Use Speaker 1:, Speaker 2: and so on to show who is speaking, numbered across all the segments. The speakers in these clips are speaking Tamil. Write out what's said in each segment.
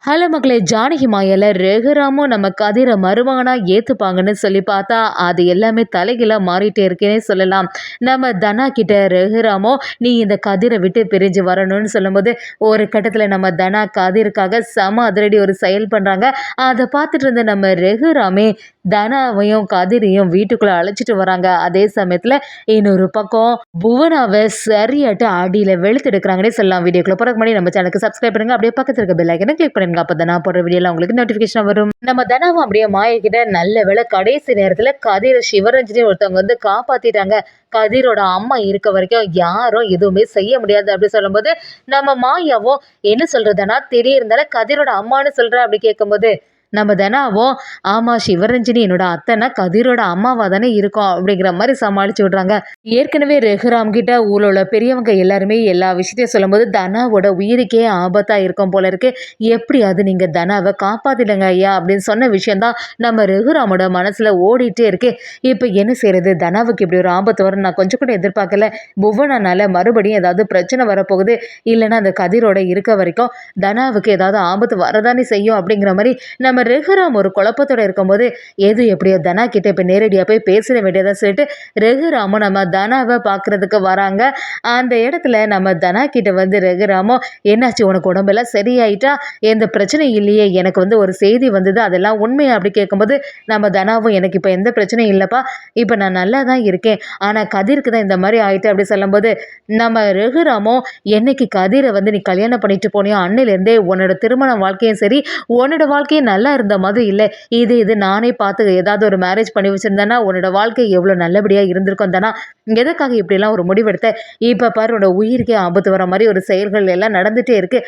Speaker 1: ஹலோ மக்களே, ஜானகி மாயால ரகுராமும் நம்ம கதிரை மருமகனா ஏத்துப்பாங்கன்னு சொல்லி பார்த்தா அது எல்லாமே தலைகீழா மாறிட்டே இருக்கேனே சொல்லலாம். நம்ம தனா கிட்ட ரகுராமோ நீ இந்த கதிரை விட்டு பிரிஞ்சு வரணும்னு சொல்லும்போது ஒரு கட்டத்துல நம்ம தனா கதிருக்காக செம அதிரடி ஒரு செயல் பண்றாங்க. அதை பார்த்துட்டு இருந்த நம்ம ரகுராமே தனாவையும் கதிரையும் வீட்டுக்குள்ள அழைச்சிட்டு வராங்க. அதே சமயத்துல இன்னொரு பக்கம் புவனாவை சரியாட்டு அடியில வெளுத்து எடுக்கிறாங்கன்னே சொல்லலாம். வீடியோக்குள்ள போறதுக்கு முன்னாடி நம்ம சேனலுக்கு சப்ஸ்கிரைப் பண்ணுங்க, அப்படியே பக்கத்துல இருக்க பெல் ஐக்கனை கிளிக் பண்ணுங்க. அப்ப நான் போடுற வீடியோல உங்களுக்கு நோட்டிபிகேஷன் வரும். நம்ம தனாவும் அப்படியே மாய கிட்ட நல்ல வேளை கடைசி நேரத்துல கதிர சிவரஞ்சனி ஒருத்தவங்க வந்து காப்பாத்திட்டாங்க. கதிரோட அம்மா இருக்க வரைக்கும் யாரும் எதுவுமே செய்ய முடியாது அப்படி சொல்லும்போது நம்ம மாயாவும் என்ன சொல்றதுன்னா திடீர்னு கதிரோட அம்மான்னு சொல்ற அப்படி கேட்கும்போது நம்ம தனாவும் ஆமா சிவரஞ்சனி என்னோட அத்தைனா கதிரோட அம்மாவா தானே இருக்கும் அப்படிங்கிற மாதிரி சமாளிச்சு விடுறாங்க. ஏற்கனவே ரகுராம் கிட்ட ஊழல பெரியவங்க எல்லாருமே எல்லா விஷயத்தையும் சொல்லும்போது தனாவோட உயிருக்கே ஆபத்தா இருக்கும் போல இருக்கு. எப்படியாவது நீங்க தனாவை காப்பாத்திடுங்க ஐயா அப்படின்னு சொன்ன விஷயம்தான் நம்ம ரகுராமோட மனசுல ஓடிட்டே இருக்கு. இப்ப என்ன செய்யறது, தனாவுக்கு இப்படி ஒரு ஆபத்து வரும் நான் கொஞ்சம் கூட எதிர்பார்க்கல. புவனால மறுபடியும் ஏதாவது பிரச்சனை வரப்போகுது, இல்லைன்னா அந்த கதிரோட இருக்க வரைக்கும் தனாவுக்கு ஏதாவது ஆபத்து வரதானே செய்யும் அப்படிங்கிற மாதிரி நம்ம ரகுராம் ஒரு குழப்பத்தோட இருக்கும்போது எது எப்படியோ தனா கிட்ட இப்ப நேரடியா போய் பேசிட வேண்டியதா சொல்லிட்டு ரகுராமும் நம்ம தனாவை பாக்குறதுக்கு வராங்க. அந்த இடத்துல நம்ம தனா கிட்ட வந்து ரகுராமோ என்னாச்சு உனக்கு உடம்பெல்லாம் சரியாயிட்டா, எந்த பிரச்சனையும் இல்லையே, எனக்கு வந்து ஒரு செய்தி வந்தது அதெல்லாம் உண்மையா அப்படி கேட்கும்போது நம்ம தனாவும் எனக்கு இப்ப எந்த பிரச்சனையும் இல்லப்பா, இப்ப நான் நல்லா தான் இருக்கேன், ஆனா கதிருக்கு தான் இந்த மாதிரி ஆயிட்டு அப்படி சொல்லும்போது நம்ம ரகுராமோ என்னைக்கு கதிரை வந்து நீ கல்யாணம் பண்ணிட்டு போனியோ அன்னையில இருந்தே உன்னோட திருமண வாழ்க்கையும் சரி உன்னோட வாழ்க்கையும் நல்லா இருந்த மாதிரி இல்லை. இது நானே பார்த்து ஏதாவது ஒரு மேரேஜ் பண்ணி வச்சிருந்தேன்னா உன்னோட வாழ்க்கை எவ்வளோ நல்லபடியா இருந்திருக்கும் தானா, எதுக்காக இப்படிலாம் ஒரு முடிவெடுத்த, இப்ப பாரு உன்னோட உயிருக்கே ஆபத்து வர மாதிரி ஒரு செயல்கள் எல்லாம் நடந்துட்டே இருக்கு.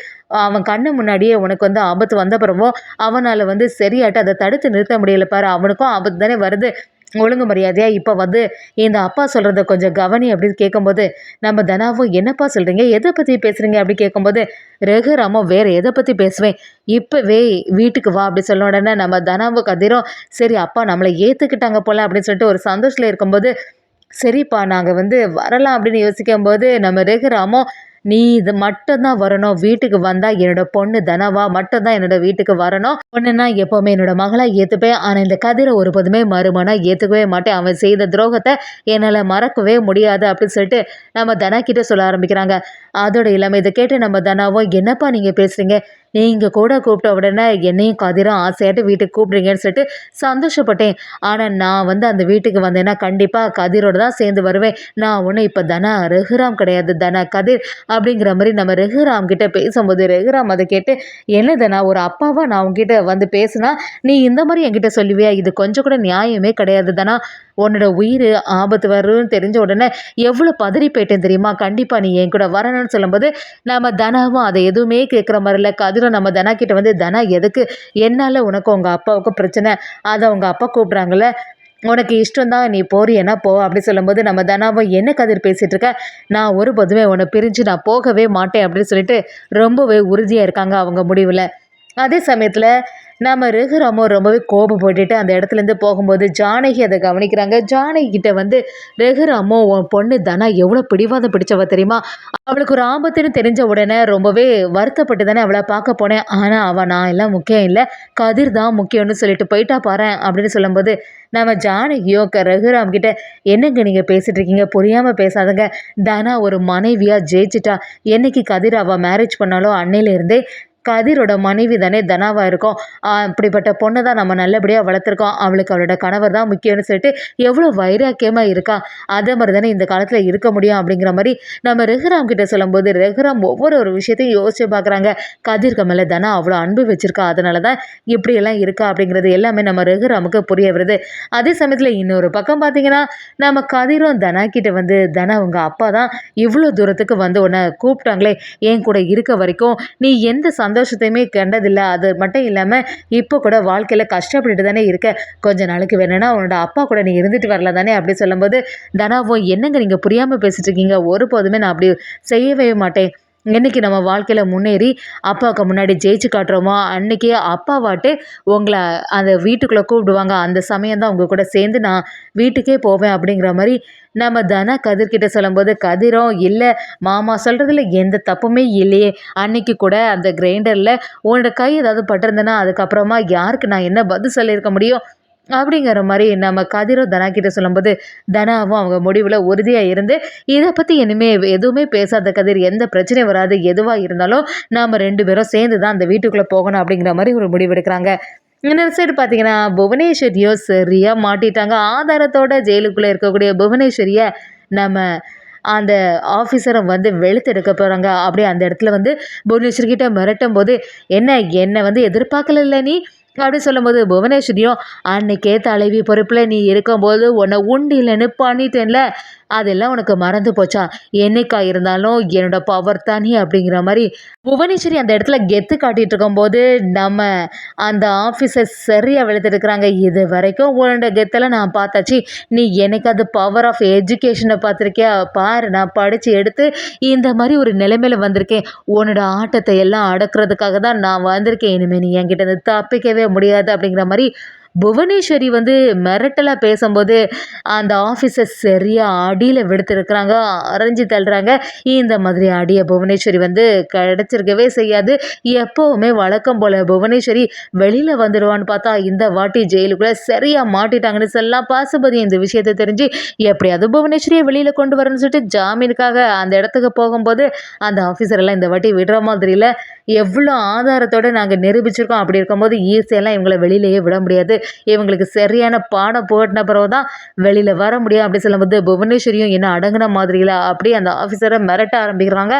Speaker 1: அவன் கண்ணு முன்னாடியே உனக்கு வந்து ஆபத்து வந்த பிறகும் அவனால வந்து சரியாட்டு அதை தடுத்து நிறுத்த முடியல பாரு, அவனுக்கும் ஆபத்து தானே வருது. ஒழுங்கு மரியாதையா இப்ப வந்து இந்த அப்பா சொல்றத கொஞ்சம் கவனி அப்படின்னு கேட்கும்போது நம்ம தனாவும் என்னப்பா சொல்றீங்க, எதை பத்தி பேசுறீங்க அப்படி கேட்கும்போது ரகுராமோ வேற எதை பத்தி பேசுவேன், இப்பவே வீட்டுக்கு வா அப்படி சொன்ன உடனே நம்ம தனாவும் கதிரும் சரி அப்பா நம்மளை ஏத்துக்கிட்டாங்க போல அப்படின்னு சொல்லிட்டு ஒரு சந்தோஷத்துல இருக்கும்போது சரிப்பா நாங்க வந்து வரலாம் அப்படின்னு யோசிக்கும் போது நம்ம ரகுராமோ நீ இது மட்டும்தான் வரணும், வீட்டுக்கு வந்தா என்னோட பொண்ணு தனவா மட்டும்தான் என்னோட வீட்டுக்கு வரணும், பொண்ணுன்னா எப்பவுமே என்னோட மகளா ஏத்துப்பேன், ஆனா இந்த கதிரை ஒருபோதுமே மருமனா ஏத்துக்கவே மாட்டேன், அவன் செய்த துரோகத்தை என்னால மறக்கவே முடியாது அப்படின்னு சொல்லிட்டு நம்ம தனா கிட்ட சொல்ல ஆரம்பிக்கிறாங்க. அதோட இல்லாம இதை கேட்டு நம்ம தனாவும் என்னப்பா நீங்க பேசுறீங்க, நீங்க கூட கூப்பிட்ட உடனே என்னையும் கதிரும் ஆசையாட்டு வீட்டுக்கு கூப்பிடுறீங்கன்னு சொல்லிட்டு சந்தோஷப்பட்டேன், ஆனா நான் வந்து அந்த வீட்டுக்கு வந்தேன்னா கண்டிப்பா கதிரோட தான் சேர்ந்து வருவேன், நான் ஒன்றும் இப்போ தனா ரகுராம் கிடையாது, தனா கதிர் அப்படிங்கிற மாதிரி நம்ம ரகுராம் கிட்ட பேசும்போது ரகுராம் அதை கேட்டு என்னது நான் ஒரு அப்பாவா நான் உங்ககிட்ட வந்து பேசுனா நீ இந்த மாதிரி என்கிட்ட சொல்லுவியா, இது கொஞ்சம் கூட நியாயமே கிடையாது தானா, உன்னோட உயிர் ஆபத்து வரும்னு தெரிஞ்ச உடனே எவ்வளோ பதறி போயிட்டேன் தெரியுமா, கண்டிப்பா நீ என் கூட வரணும்னு சொல்லும்போது நம்ம தனாவும் அதை எதுவுமே கேட்குற மாதிரி இல்லை. கதிரும் நம்ம தனா கிட்ட வந்து தனா எதுக்கு, என்னால உனக்கு உங்க அப்பாவுக்கும் பிரச்சனை, அதை உங்க அப்பா கூப்பிடுறாங்கல்ல, உனக்கு இஷ்டம் தான் நீ போறியன்னா போ அப்படி சொல்லும்போது நம்ம தனாவை என்ன கதிர் பேசிட்டு இருக்க, நான் ஒருபோதுமே உன்னை பிரிஞ்சு நான் போகவே மாட்டேன் அப்படின்னு சொல்லிட்டு ரொம்பவே உறுதியா இருக்காங்க அவங்க முடிவில். அதே சமயத்தில் நம்ம ரகுராமோ ரொம்பவே கோபப்பட்டுட்டு அந்த இடத்துலேருந்து போகும்போது ஜானகி அதை கவனிக்கிறாங்க. ஜானகி கிட்ட வந்து ரகுராமோ உன் பொண்ணு தனா எவ்வளோ பிடிவாதம் பிடிச்சவ தெரியுமா, அவளுக்கு ஒரு ஆபத்துன்னு தெரிஞ்ச உடனே ரொம்பவே வருத்தப்பட்டு தானே அவளை பார்க்க போனேன், ஆனால் அவள் நான் எல்லாம் முக்கியம் இல்லை கதிர் தான் முக்கியம்னு சொல்லிட்டு போயிட்டா பாரு அப்படின்னு சொல்லும்போது நம்ம ஜானகியோ ரகுராம் கிட்ட என்னங்க நீங்கள் பேசிட்டு இருக்கீங்க, புரியாமல் பேசாதங்க, தனா ஒரு மனைவியாக ஜெயிச்சிட்டா, என்னைக்கு கதிர் அவள் மேரேஜ் பண்ணாலும் அன்னையிலேருந்தே கதிரோட மனைவி தானே தனாவா இருக்கும், அப்படிப்பட்ட பொண்ணை தான் நம்ம நல்லபடியாக வளர்த்துருக்கோம், அவளுக்கு அவளோட கணவர் தான் முக்கியம்னு சொல்லிட்டு எவ்வளோ வைராக்கியமாக இருக்கா, அதே மாதிரி தானே இந்த காலத்தில் இருக்க முடியும் அப்படிங்கிற மாதிரி நம்ம ரகுராம் கிட்ட சொல்லும்போது ரகுராம் ஒவ்வொரு ஒரு விஷயத்தையும் யோசிச்சு பார்க்குறாங்க. கதிர்க்கு மேலே தனா அவ்வளோ அன்பு வச்சிருக்கா, அதனால தான் இப்படியெல்லாம் இருக்கா அப்படிங்கிறது எல்லாமே நம்ம ரகுராமுக்கு புரிய வருது. அதே சமயத்தில் இன்னொரு பக்கம் பார்த்தீங்கன்னா நம்ம கதிரும் தனா கிட்ட வந்து தனா உங்கள் அப்பா தான் இவ்வளோ தூரத்துக்கு வந்து உன்னை கூப்பிட்டாங்களே, என் கூட இருக்க வரைக்கும் நீ எந்த சந்தோஷத்தையுமே கண்டதில்லை, அது மட்டும் இல்லாமல் இப்போ கூட வாழ்க்கையில் கஷ்டப்பட்டுட்டு தானே இருக்க, கொஞ்ச நாளைக்கு வேணும்னா உன்னோட அப்பா கூட நீ இருந்துட்டு வரல தானே அப்படி சொல்லும்போது தனாவும் என்னங்க நீங்கள் புரியாமல் பேசிட்டு இருக்கீங்க, ஒருபோதுமே நான் அப்படி செய்யவே மாட்டேன், என்னைக்கு நம்ம வாழ்க்கையில முன்னேறி அப்பாவுக்கு முன்னாடி ஜெயிச்சு காட்டுறோமோ, அன்னைக்கே அப்பாவாட்டு உங்கள அந்த வீட்டுக்குள்ள கூப்பிடுவாங்க. அந்த சமயம் தான் உங்க கூட சேர்ந்து நான் வீட்டுக்கே போவேன் அப்படிங்கிற மாரி நம்ம தனா கதிர்கிட்ட சொல்லும்போது, கதிரும் இல்ல மாமா சொல்றதுல எந்த தப்புமே இல்லையே. அன்னைக்கு கூட அந்த கிரைண்டர்ல உன்னோட கை ஏதாவது பட்டிருந்ததுன்னா, அதுக்கப்புறமா யாருக்கு நான் என்ன பதில் சொல்லியிருக்க முடியும்? அப்படிங்கிற மாரி நம்ம கதிரும் தனா கிட்ட சொல்லும்போது, தனாவும் அவங்க முடிவுல உறுதியா இருந்து, இத பத்தி இனிமே எதுவுமே பேசாத கதிர். எந்த பிரச்சனையும் வராது. எதுவா இருந்தாலும் நாம 2 பேரும் சேர்ந்து தான் அந்த வீட்டுக்குள்ள போகணும் அப்படிங்கிற மாரி ஒரு முடிவெடுக்குறாங்க. இன்னொரு சைடு பார்த்தீங்கன்னா, புவனேஸ்வரியும் சரியா மாட்டிட்டாங்க. ஆதாரத்தோட ஜெயிலுக்குள்ள இருக்கக்கூடிய புவனேஸ்வரிய நம்ம அந்த ஆஃபீஸரும் வந்து வெளுத்தெடுக்க போறாங்க. அப்படியே அந்த இடத்துல வந்து புவனேஸ்வரி கிட்ட மிரட்டும்போது, "என்ன என்ன வந்து எதிர்பார்க்கலல்ல நீ?" அப்படின்னு சொல்லும்போது, புவனேஸ்வரியும், "அன்னைக்கே தலைவி பொறுப்புல நீ இருக்கும்போது உன்னை உண்டு இல்லைன்னு பண்ணிட்டேன்ல, அதெல்லாம் உனக்கு மறந்து போச்சா? என்னைக்கா இருந்தாலும் என்னோட பவர் தான் நீ." அப்படிங்கிற மாரி புவனேஸ்வரி அந்த இடத்துல கெத்து காட்டிட்டு இருக்கும்போது, நம்ம அந்த ஆஃபீஸர் சரியா வெளுத்தெடுக்குறாங்க. "இதுவரைக்கும் உன்னோட கெத்தெல்லாம் நான் பார்த்தாச்சு. நீ என்னைக்காவது பவர் ஆஃப் எஜுகேஷன பார்த்துருக்கியா? பாரு நான் படிச்சு எடுத்து இந்த மாரி ஒரு நிலைமையில வந்திருக்கேன். உன்னோட ஆட்டத்தை எல்லாம் அடக்குறதுக்காக தான் நான் வந்திருக்கேன். இனிமே நீ என்கிட்ட இருந்து தப்பிக்கவே முடியாது." அப்படிங்கிற மாரி புவனேஸ்வரி வந்து மிரட்டலா பேசும்போது, அந்த ஆஃபீஸர் சரியா அடியில விடுத்திருக்கிறாங்க. அரைஞ்சு தள்ளுறாங்க. இந்த மாதிரி அடிய புவனேஸ்வரி வந்து கிடைச்சிருக்கவே செய்யாது. எப்பவுமே வழக்கம் போல புவனேஸ்வரி வெளியில வந்துடுவான்னு பார்த்தா, இந்த வாட்டி ஜெயிலுக்குள்ள சரியா மாட்டிட்டாங்கன்னு சொல்லலாம். பாசுபதி இந்த விஷயத்த தெரிஞ்சு எப்படியாவது புவனேஸ்வரிய வெளியில கொண்டு வரணும்னு சொல்லிட்டு ஜாமீனுக்காக அந்த இடத்துக்கு போகும்போது, அந்த ஆஃபீஸர் எல்லாம் இந்த வாட்டி விடுற மாதிரி இல்ல. எவ்வளோ ஆதாரத்தோட நாங்க நிரூபிச்சிருக்கோம். அப்படி இருக்கும்போது ஈஸியாலாம் இவங்கள வெளியிலேயே விட முடியாது. இவங்களுக்கு சரியான பாடம் புகட்டின பிறகு தான் வெளியில வர முடியும். அப்படி சொல்லும்போது புவனேஸ்வரியும் என்ன அடங்குன மாதிரி இல்ல. அப்படியே அந்த ஆஃபீஸர மிரட்ட ஆரம்பிக்கிறாங்க.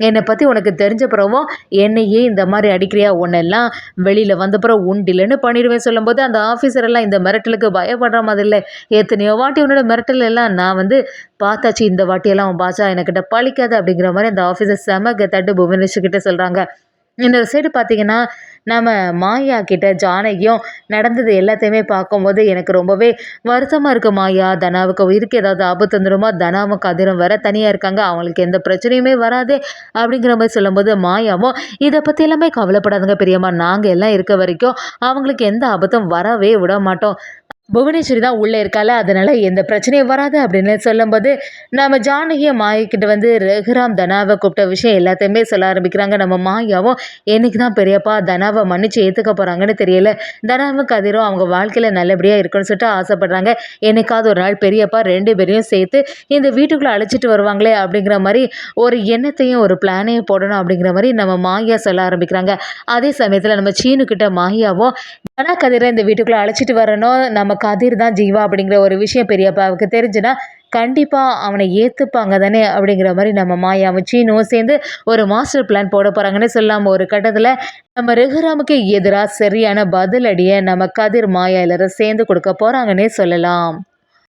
Speaker 1: "என்னை பத்தி உனக்கு தெரிஞ்ச பிறகும் என்னையே இந்த மாரி அடிக்கிறியா? உன்னெல்லாம் வெளியில வந்த பிறகு உண்டில்லன்னு பண்ணிடுவேன்." சொல்லும்போது அந்த ஆஃபீஸர் எல்லாம் இந்த மிரட்டலுக்கு பயப்படுற மாதிரி இல்ல. "எத்தனையோ வாட்டி உன்னோட மிரட்டல் எல்லாம் நான் வந்து பார்த்தாச்சு. இந்த வாட்டியெல்லாம் உன் பாஷா எனக்கிட்ட பலிக்காது." அப்படிங்கிற மாரி அந்த ஆஃபீஸர் செம கெத்தாட்டு புவனேஸ்வரி கிட்ட சொல்றாங்க. இன்னொரு சைடு பார்த்தீங்கன்னா, நம்ம மாயா கிட்ட ஜானகியும் நடந்தது எல்லாத்தையுமே பார்க்கும்போது, எனக்கு ரொம்பவே வருத்தமா இருக்கு மாயா. தனாவுக்கு உயிருக்கு ஏதாவது ஆபத்து வந்துருமா? தனாவும் கதிரும் வேற தனியா இருக்காங்க. அவங்களுக்கு எந்த பிரச்சனையுமே வராதே! அப்படிங்கிற மாரி சொல்லும்போது, மாயாவும் இத பத்தி எல்லாமே கவலைப்படாதீங்க பெரியம்மா. நாங்க எல்லாம் இருக்க வரைக்கும் அவங்களுக்கு எந்த ஆபத்தும் வரவே விட மாட்டோம். புவனேஸ்வரி தான் உள்ள இருக்காள, அதனால எந்த பிரச்சனையும் வராது அப்படின்னு சொல்லும்போது, நம்ம ஜானகியும் மாயாகிட்ட வந்து ரகுராம் தனாவ கூப்பிட்ட விஷயம் எல்லாத்தையுமே சொல்ல ஆரம்பிக்கிறாங்க. நம்ம மாயாவும் என்னைக்கு தான் பெரியப்பா தனாவ மன்னிச்சு ஏத்துக்க போறாங்கன்னு தெரியல. தனாவும் கதிரும் அவங்க வாழ்க்கையில நல்லபடியா இருக்கணும்னு சொல்லிட்டு ஆசைப்படுறாங்க. என்னைக்காவது ஒரு நாள் பெரியப்பா 2 பேரையும் சேர்த்து இந்த வீட்டுக்குள்ள அழைச்சிட்டு வருவாங்களே அப்படிங்கிற மாரி ஒரு எண்ணத்தையும் ஒரு பிளானையும் போடணும் அப்படிங்கிற மாரி நம்ம மாயா சொல்ல ஆரம்பிக்கிறாங்க. அதே சமயத்துல நம்ம சீனு கிட்ட மாயாவும் தனா கதிர இந்த வீட்டுக்குள்ள அழைச்சிட்டு வரணும். நம்ம கதிர் தான் ஜீவா அப்படிங்கிற ஒரு விஷயம் பெரியப்பாவுக்கு தெரிஞ்சுனா, கண்டிப்பா அவனை ஏத்துப்பாங்க தானே அப்படிங்கிற மாரி நம்ம மாயாவும் சீனுவும் சேர்ந்து ஒரு மாஸ்டர் பிளான் போட போறாங்கன்னு சொல்லலாம். ஒரு கட்டத்துல நம்ம ரகுராமுக்கு எதிரா சரியான பதிலடிய நம்ம கதிர், மாயா எல்லாரும் சேர்ந்து கொடுக்க போறாங்கன்னே சொல்லலாம்.